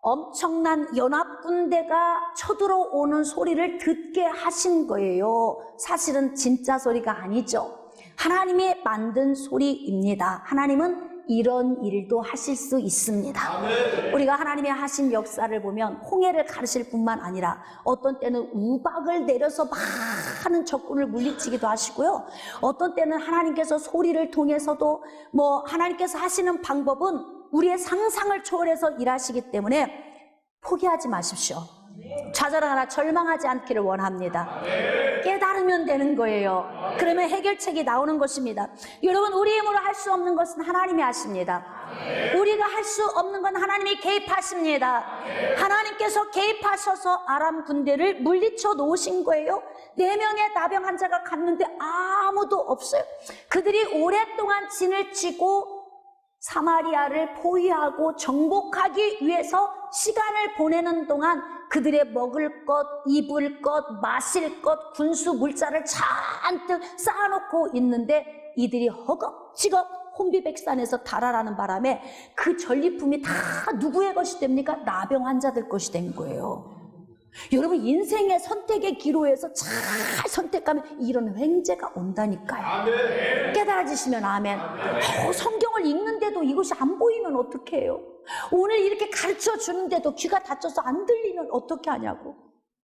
A: 엄청난 연합군대가 쳐들어오는 소리를 듣게 하신 거예요. 사실은 진짜 소리가 아니죠. 하나님이 만든 소리입니다. 하나님은 이런 일도 하실 수 있습니다. 우리가 하나님의 하신 역사를 보면 홍해를 가르실 뿐만 아니라 어떤 때는 우박을 내려서 많은 적군을 물리치기도 하시고요. 어떤 때는 하나님께서 소리를 통해서도 하나님께서 하시는 방법은 우리의 상상을 초월해서 일하시기 때문에 포기하지 마십시오. 좌절하거나 절망하지 않기를 원합니다. 깨달으면 되는 거예요. 그러면 해결책이 나오는 것입니다. 여러분, 우리 힘으로 할 수 없는 것은 하나님이 하십니다. 우리가 할 수 없는 건 하나님이 개입하십니다. 하나님께서 개입하셔서 아람 군대를 물리쳐 놓으신 거예요. 4명의 나병 환자가 갔는데 아무도 없어요. 그들이 오랫동안 진을 치고 사마리아를 포위하고 정복하기 위해서 시간을 보내는 동안 그들의 먹을 것, 입을 것, 마실 것, 군수 물자를 잔뜩 쌓아놓고 있는데 이들이 허겁지겁 혼비백산에서 달아나는 바람에 그 전리품이 다 누구의 것이 됩니까? 나병 환자들 것이 된 거예요. 여러분, 인생의 선택의 기로에서 잘 선택하면 이런 횡재가 온다니까요. 아멘. 깨달아지시면 아멘. 성경을 읽는데도 이것이 안 보이면 어떻게 해요? 오늘 이렇게 가르쳐 주는데도 귀가 닫혀서 안 들리면 어떻게 하냐고.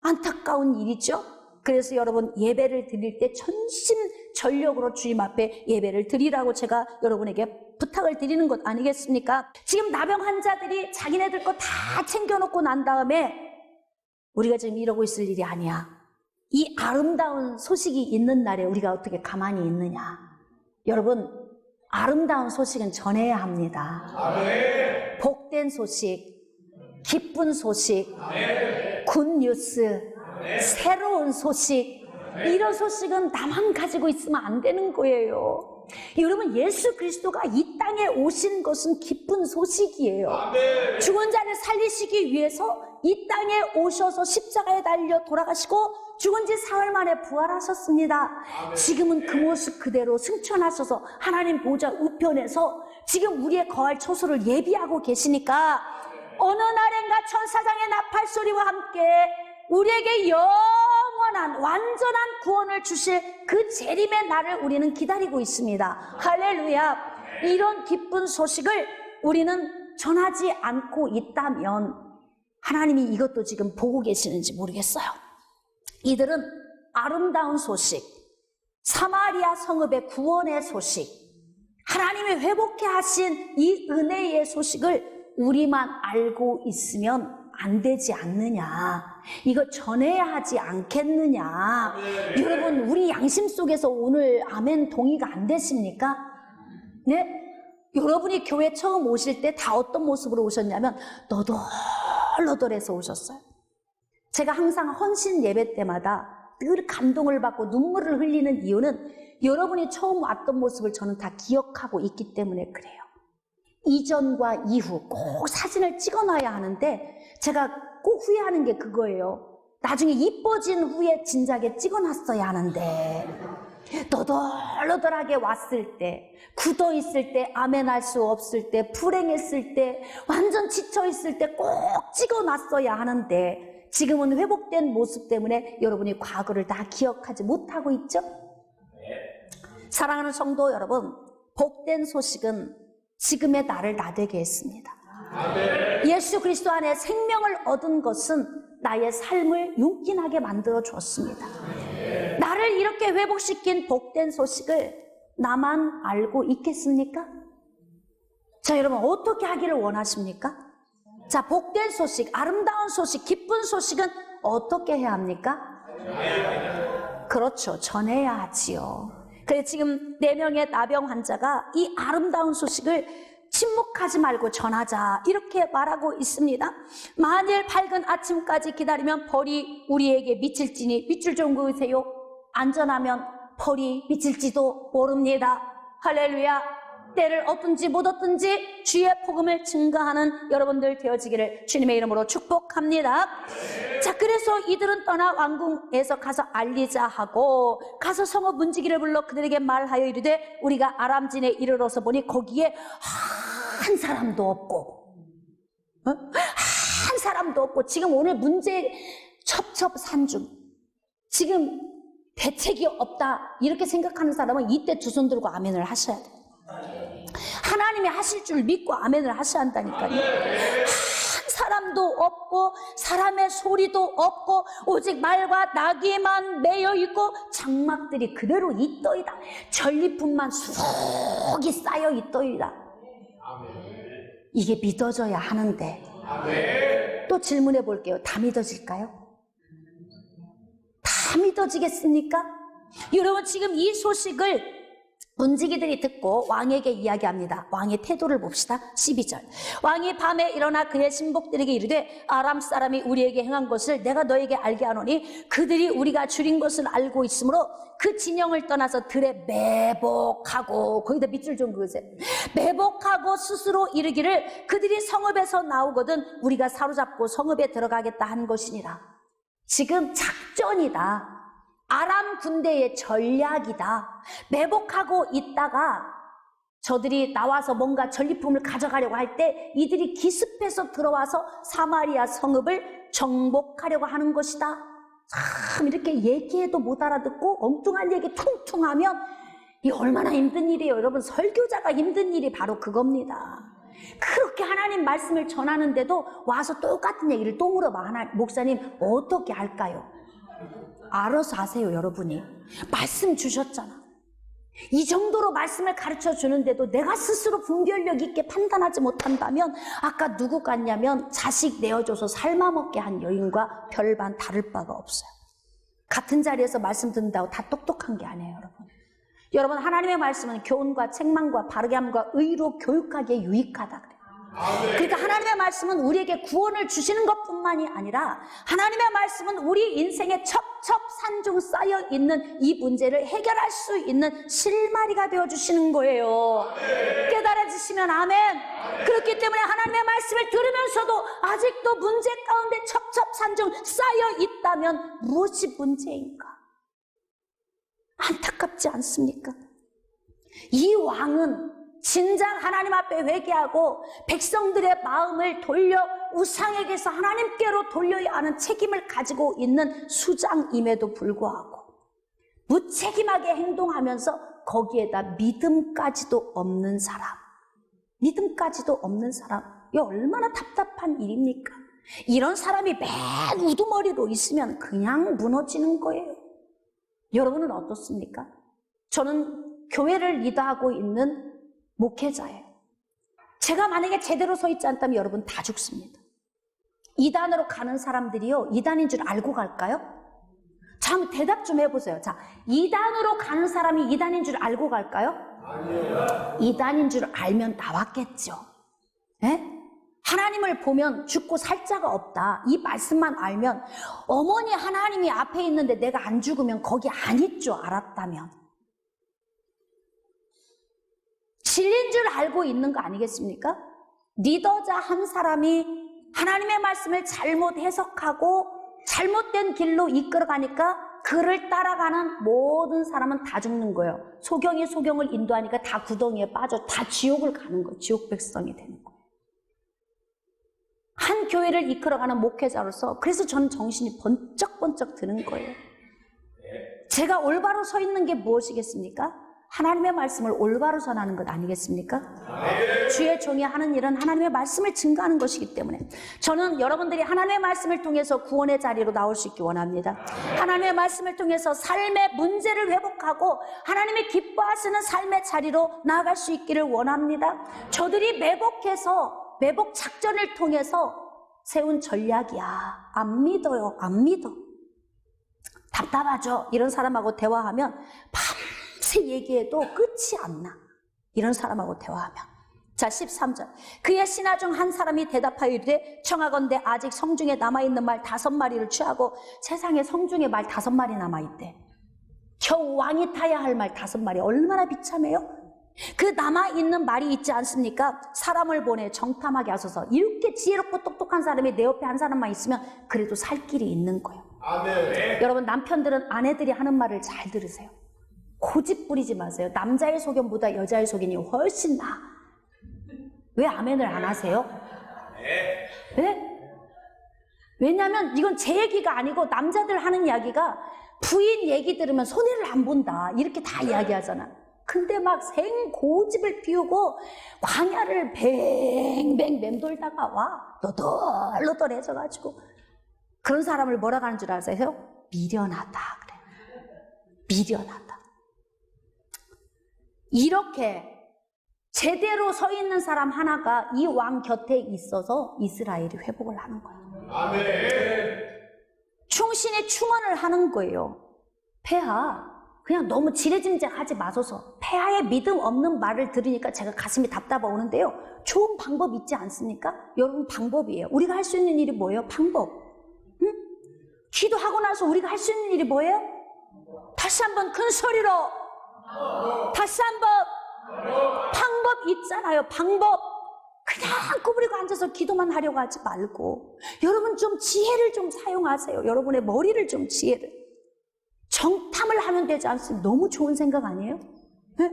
A: 안타까운 일이죠. 그래서 여러분, 예배를 드릴 때 전심전력으로 주님 앞에 예배를 드리라고 제가 여러분에게 부탁을 드리는 것 아니겠습니까? 지금 나병 환자들이 자기네들 거 다 챙겨놓고 난 다음에 우리가 지금 이러고 있을 일이 아니야. 이 아름다운 소식이 있는 날에 우리가 어떻게 가만히 있느냐. 여러분, 아름다운 소식은 전해야 합니다. 아멘. 복된 소식, 기쁜 소식, 굿뉴스, 새로운 소식, 이런 소식은 나만 가지고 있으면 안 되는 거예요. 여러분, 예수 그리스도가 이 땅에 오신 것은 기쁜 소식이에요. 아멘. 죽은 자를 살리시기 위해서 이 땅에 오셔서 십자가에 달려 돌아가시고 죽은 지 사흘 만에 부활하셨습니다. 아멘. 지금은 그 모습 그대로 승천하셔서 하나님 보좌 우편에서 지금 우리의 거할 처소를 예비하고 계시니까 어느 날엔가 천사장의 나팔소리와 함께 우리에게 영원한 완전한 구원을 주실 그 재림의 날을 우리는 기다리고 있습니다. 할렐루야. 이런 기쁜 소식을 우리는 전하지 않고 있다면 하나님이 이것도 지금 보고 계시는지 모르겠어요. 이들은 아름다운 소식, 사마리아 성읍의 구원의 소식, 하나님이 회복해 하신 이 은혜의 소식을 우리만 알고 있으면 안 되지 않느냐. 이거 전해야 하지 않겠느냐. 네. 여러분, 우리 양심 속에서 오늘 아멘 동의가 안 되십니까? 네? 여러분이 교회 처음 오실 때 다 어떤 모습으로 오셨냐면 너덜너덜해서 오셨어요. 제가 항상 헌신 예배 때마다 늘 감동을 받고 눈물을 흘리는 이유는 여러분이 처음 왔던 모습을 저는 다 기억하고 있기 때문에 그래요. 이전과 이후 꼭 사진을 찍어놔야 하는데 제가 꼭 후회하는 게 그거예요. 나중에 이뻐진 후에 진작에 찍어놨어야 하는데 너덜너덜하게 왔을 때, 굳어있을 때, 아멘할 수 없을 때, 불행했을 때, 완전 지쳐있을 때 꼭 찍어놨어야 하는데 지금은 회복된 모습 때문에 여러분이 과거를 다 기억하지 못하고 있죠? 사랑하는 성도 여러분, 복된 소식은 지금의 나를 나되게 했습니다. 아멘. 예수 그리스도 안에 생명을 얻은 것은 나의 삶을 윤기나게 만들어 주었습니다. 아멘. 나를 이렇게 회복시킨 복된 소식을 나만 알고 있겠습니까? 자, 여러분, 어떻게 하기를 원하십니까? 자, 복된 소식, 아름다운 소식, 기쁜 소식은 어떻게 해야 합니까? 그렇죠, 전해야 하지요. 그래서 지금 4명의 나병 환자가 이 아름다운 소식을 침묵하지 말고 전하자 이렇게 말하고 있습니다. 만일 밝은 아침까지 기다리면 벌이 우리에게 미칠지니 밑줄 좀 그으세요. 안전하면 벌이 미칠지도 모릅니다. 할렐루야. 때를 얻든지 못 얻든지 주의 복음을 증거하는 여러분들 되어지기를 주님의 이름으로 축복합니다. 자, 그래서 이들은 떠나 왕궁에서 가서 알리자 하고 가서 성읍 문지기를 불러 그들에게 말하여 이르되 우리가 아람진에 이르러서 보니 거기에 한 사람도 없고 한 사람도 없고 지금 오늘 문제 첩첩산중 지금 대책이 없다 이렇게 생각하는 사람은 이때 두 손 들고 아멘을 하셔야 돼요. 하나님이 하실 줄 믿고 아멘을 하셔야 한다니까요. 한 사람도 없고 사람의 소리도 없고 오직 말과 나귀만 매여 있고 장막들이 그대로 있더이다. 전리품만 수록이 쌓여 있더이다. 이게 믿어져야 하는데 또 질문해 볼게요. 다 믿어질까요? 다 믿어지겠습니까? 여러분, 지금 이 소식을 문지기들이 듣고 왕에게 이야기합니다. 왕의 태도를 봅시다. 12절. 왕이 밤에 일어나 그의 신복들에게 이르되 아람 사람이 우리에게 행한 것을 내가 너에게 알게 하노니 그들이 우리가 줄인 것을 알고 있으므로 그 진영을 떠나서 들에 매복하고, 거기다 밑줄 좀 그으세요. 매복하고 스스로 이르기를 그들이 성읍에서 나오거든 우리가 사로잡고 성읍에 들어가겠다 한 것이니라. 지금 작전이다. 아람 군대의 전략이다. 매복하고 있다가 저들이 나와서 뭔가 전리품을 가져가려고 할 때 이들이 기습해서 들어와서 사마리아 성읍을 정복하려고 하는 것이다. 참 이렇게 얘기해도 못 알아듣고 엉뚱한 얘기 퉁퉁하면 이 얼마나 힘든 일이에요. 여러분, 설교자가 힘든 일이 바로 그겁니다. 그렇게 하나님 말씀을 전하는데도 와서 똑같은 얘기를 또 물어봐. 목사님 어떻게 할까요? 알아서 하세요. 여러분이 말씀 주셨잖아. 이 정도로 말씀을 가르쳐 주는데도 내가 스스로 분별력 있게 판단하지 못한다면 아까 누구 같냐면 자식 내어줘서 삶아먹게 한 여인과 별반 다를 바가 없어요. 같은 자리에서 말씀 듣는다고 다 똑똑한 게 아니에요. 여러분 하나님의 말씀은 교훈과 책망과 바르게 함과 의로 교육하기에 유익하다 그래요. 그러니까 하나님의 말씀은 우리에게 구원을 주시는 것뿐만이 아니라 하나님의 말씀은 우리 인생에 첩첩산중 쌓여있는 이 문제를 해결할 수 있는 실마리가 되어주시는 거예요. 깨달아지시면 아멘. 그렇기 때문에 하나님의 말씀을 들으면서도 아직도 문제 가운데 첩첩산중 쌓여있다면 무엇이 문제인가? 안타깝지 않습니까? 이 왕은 진작 하나님 앞에 회개하고 백성들의 마음을 돌려 우상에게서 하나님께로 돌려야 하는 책임을 가지고 있는 수장임에도 불구하고 무책임하게 행동하면서 거기에다 믿음까지도 없는 사람, 이게 얼마나 답답한 일입니까? 이런 사람이 맨 우두머리로 있으면 그냥 무너지는 거예요. 여러분은 어떻습니까? 저는 교회를 리더하고 있는 목회자예요. 제가 만약에 제대로 서 있지 않다면 여러분 다 죽습니다. 이단으로 가는 사람들이요, 이단인 줄 알고 갈까요? 자, 한번 대답 좀 해보세요. 자, 이단으로 가는 사람이 이단인 줄 알고 갈까요? 아니요. 이단인 줄 알면 나왔겠죠. 예? 하나님을 보면 죽고 살 자가 없다. 이 말씀만 알면, 어머니 하나님이 앞에 있는데 내가 안 죽으면 거기 안 있을 줄 알았다면 진리인 줄 알고 있는 거 아니겠습니까? 리더자 한 사람이 하나님의 말씀을 잘못 해석하고 잘못된 길로 이끌어가니까 그를 따라가는 모든 사람은 다 죽는 거예요. 소경이 소경을 인도하니까 다 구덩이에 빠져 다 지옥을 가는 거예요. 지옥 백성이 되는 거예요. 한 교회를 이끌어가는 목회자로서 그래서 저는 정신이 번쩍번쩍 드는 거예요. 제가 올바로 서 있는 게 무엇이겠습니까? 하나님의 말씀을 올바로 전하는 것 아니겠습니까? 주의 종이 하는 일은 하나님의 말씀을 증거하는 것이기 때문에 저는 여러분들이 하나님의 말씀을 통해서 구원의 자리로 나올 수 있기 원합니다. 하나님의 말씀을 통해서 삶의 문제를 회복하고 하나님이 기뻐하시는 삶의 자리로 나아갈 수 있기를 원합니다. 저들이 매복 작전을 통해서 세운 전략이야. 안 믿어요. 안 믿어. 답답하죠. 이런 사람하고 대화하면 밤새 얘기해도 끝이 안 나. 이런 사람하고 대화하면. 자, 13절. 그의 신하 중 한 사람이 대답하여 이르되 청하건대 아직 성중에 남아있는 말 5마리를 취하고 세상에 성중에 말 5마리 남아있대. 겨우 왕이 타야 할 말 5마리. 얼마나 비참해요? 그 남아있는 말이 있지 않습니까? 사람을 보내 정탐하게 하소서. 이렇게 지혜롭고 똑똑한 사람이 내 옆에 한 사람만 있으면 그래도 살 길이 있는 거예요. 아멘. 여러분 남편들은 아내들이 하는 말을 잘 들으세요. 고집 부리지 마세요. 남자의 소견보다 여자의 소견이 훨씬 나아. 왜 아멘을 안 하세요? 네? 왜냐하면 이건 제 얘기가 아니고 남자들 하는 이야기가 부인 얘기 들으면 손해를 안 본다 이렇게 다 이야기하잖아. 근데 막 생고집을 피우고 광야를 뱅뱅 맴돌다가 와 너덜너덜해져가지고 그런 사람을 뭐라고 하는 줄 아세요? 미련하다 그래요. 미련하다. 이렇게 제대로 서 있는 사람 하나가 이 왕 곁에 있어서 이스라엘이 회복을 하는 거예요. 아멘. 충신이 충언을 하는 거예요. 폐하 그냥 너무 지레짐작하지 마소서. 폐하의 믿음 없는 말을 들으니까 제가 가슴이 답답해오는데요. 좋은 방법 있지 않습니까? 여러분 방법이에요. 우리가 할 수 있는 일이 뭐예요? 방법. 응? 기도하고 나서 우리가 할 수 있는 일이 뭐예요? 다시 한번 큰 소리로 다시 한번 방법 있잖아요. 방법. 그냥 구부리고 앉아서 기도만 하려고 하지 말고 여러분 좀 지혜를 좀 사용하세요. 여러분의 머리를 좀 지혜를. 정탐을 하면 되지 않습니까? 너무 좋은 생각 아니에요? 네?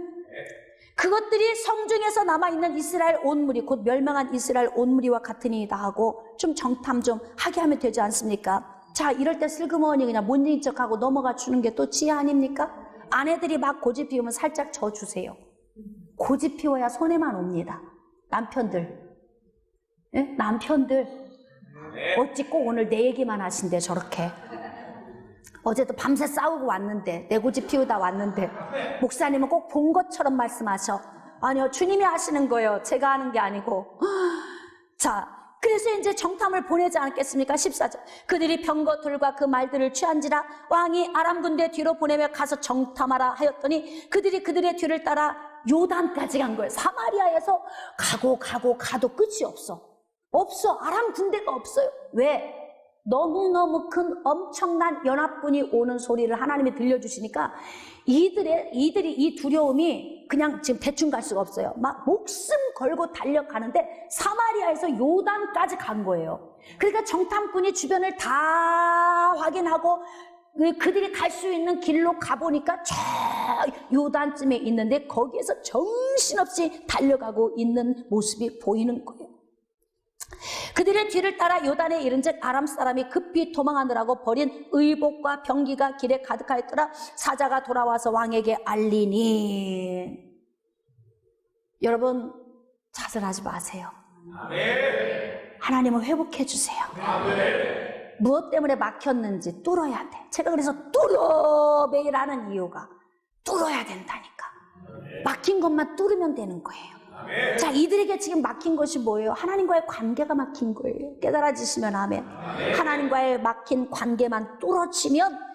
A: 그것들이 성중에서 남아있는 이스라엘 온 무리, 곧 멸망한 이스라엘 온 무리와 같으니이다 하고 좀 정탐 좀 하게 하면 되지 않습니까? 자, 이럴 때 슬그머니 그냥 못 이긴 척하고 넘어가 주는 게 또 지혜 아닙니까? 아내들이 막 고집 피우면 살짝 져주세요. 고집 피워야 손해만 옵니다. 남편들. 예? 남편들. 어찌 꼭 오늘 내 얘기만 하신대 저렇게. 어제도 밤새 싸우고 왔는데, 내 고집 피우다 왔는데 목사님은 꼭 본 것처럼 말씀하셔. 아니요, 주님이 하시는 거예요. 제가 하는 게 아니고. 자, 그래서 이제 정탐을 보내지 않겠습니까? 14절. 그들이 병거들과 그 말들을 취한지라 왕이 아람 군대 뒤로 보내며 가서 정탐하라 하였더니 그들이 그들의 뒤를 따라 요단까지 간 거예요. 사마리아에서 가도 끝이 없어. 아람 군대가 없어요. 왜? 너무너무 큰 엄청난 연합군이 오는 소리를 하나님이 들려주시니까 이들이 이 두려움이 그냥 지금 대충 갈 수가 없어요. 막 목숨 걸고 달려가는데 사마리아에서 요단까지 간 거예요. 그러니까 정탐꾼이 주변을 다 확인하고 그들이 갈 수 있는 길로 가보니까 저 요단쯤에 있는데 거기에서 정신없이 달려가고 있는 모습이 보이는 거예요. 그들의 뒤를 따라 요단에 이른즉 아람 사람이 급히 도망하느라고 버린 의복과 병기가 길에 가득하였더라. 사자가 돌아와서 왕에게 알리니. 여러분 자살하지 마세요. 하나님을 회복해 주세요. 무엇 때문에 막혔는지 뚫어야 돼. 제가 그래서 뚫어 매일 하는 이유가 뚫어야 된다니까. 막힌 것만 뚫으면 되는 거예요. 자, 이들에게 지금 막힌 것이 뭐예요? 하나님과의 관계가 막힌 거예요. 깨달아지시면 아멘. 하나님과의 막힌 관계만 뚫어지면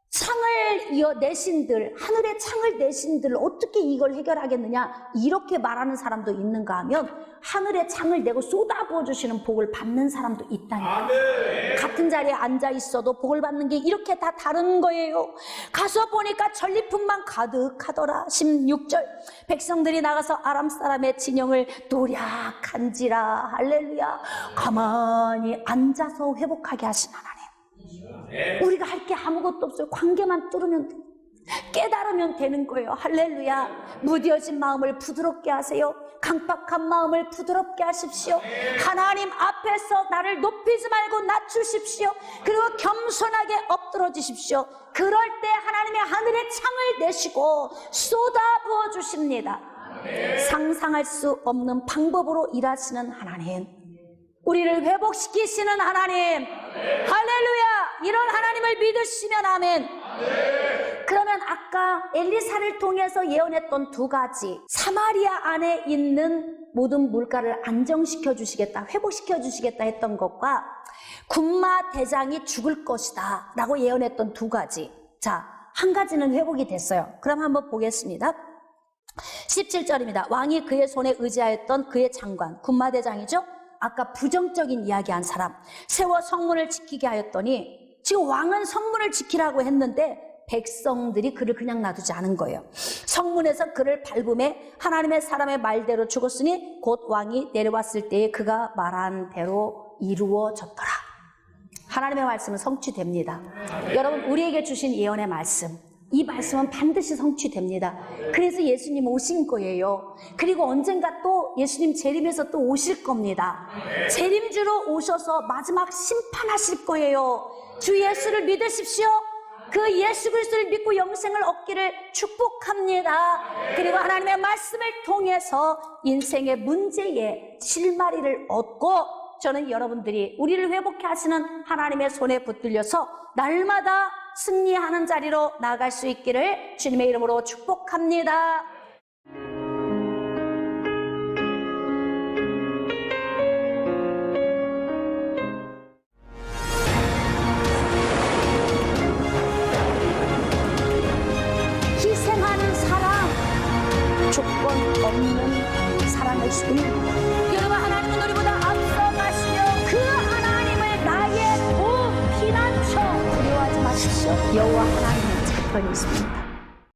A: 창을 내신들, 하늘의 창을 내신들 어떻게 이걸 해결하겠느냐 이렇게 말하는 사람도 있는가 하면 하늘의 창을 내고 쏟아부어 주시는 복을 받는 사람도 있다니까. 같은 자리에 앉아 있어도 복을 받는 게 이렇게 다 다른 거예요. 가서 보니까 전리품만 가득하더라. 16절. 백성들이 나가서 아람 사람의 진영을 도략한지라. 할렐루야. 가만히 앉아서 회복하게 하신 하나님. 우리가 할 게 아무것도 없어요. 관계만 뚫으면 돼. 깨달으면 되는 거예요. 할렐루야. 무뎌진 마음을 부드럽게 하세요. 강박한 마음을 부드럽게 하십시오. 하나님 앞에서 나를 높이지 말고 낮추십시오. 그리고 겸손하게 엎드러지십시오. 그럴 때 하나님의 하늘의 창을 내시고 쏟아부어 주십니다. 상상할 수 없는 방법으로 일하시는 하나님, 우리를 회복시키시는 하나님, 할렐루야. 이런 하나님을 믿으시면 아멘. 그러면 아까 엘리사를 통해서 예언했던 두 가지, 사마리아 안에 있는 모든 물가를 안정시켜 주시겠다, 회복시켜 주시겠다 했던 것과 군마 대장이 죽을 것이다 라고 예언했던 두 가지. 자, 한 가지는 회복이 됐어요. 그럼 한번 보겠습니다. 17절입니다. 왕이 그의 손에 의지하였던 그의 장관, 군마 대장이죠. 아까 부정적인 이야기한 사람, 세워 성문을 지키게 하였더니 지금 왕은 성문을 지키라고 했는데 백성들이 그를 그냥 놔두지 않은 거예요. 성문에서 그를 밟음에 하나님의 사람의 말대로 죽었으니 곧 왕이 내려왔을 때에 그가 말한 대로 이루어졌더라. 하나님의 말씀은 성취됩니다. 여러분, 우리에게 주신 예언의 말씀, 이 말씀은 반드시 성취됩니다. 그래서 예수님 오신 거예요. 그리고 언젠가 또 예수님 재림해서 또 오실 겁니다. 재림주로 오셔서 마지막 심판하실 거예요. 주 예수를 믿으십시오. 그 예수 그리스도를 믿고 영생을 얻기를 축복합니다. 그리고 하나님의 말씀을 통해서 인생의 문제에 실마리를 얻고, 저는 여러분들이 우리를 회복해 하시는 하나님의 손에 붙들려서 날마다 승리하는 자리로 나아갈 수 있기를 주님의 이름으로 축복합니다. 희생하는 사랑, 조건 없는 사랑을 주는 것. 여러분, 하나님은 우리보다 앞서가시며 그 하나님을 나의 도 피난처 두려워하지 마십시오. 여호와 하나님은 제 편이 있습니다.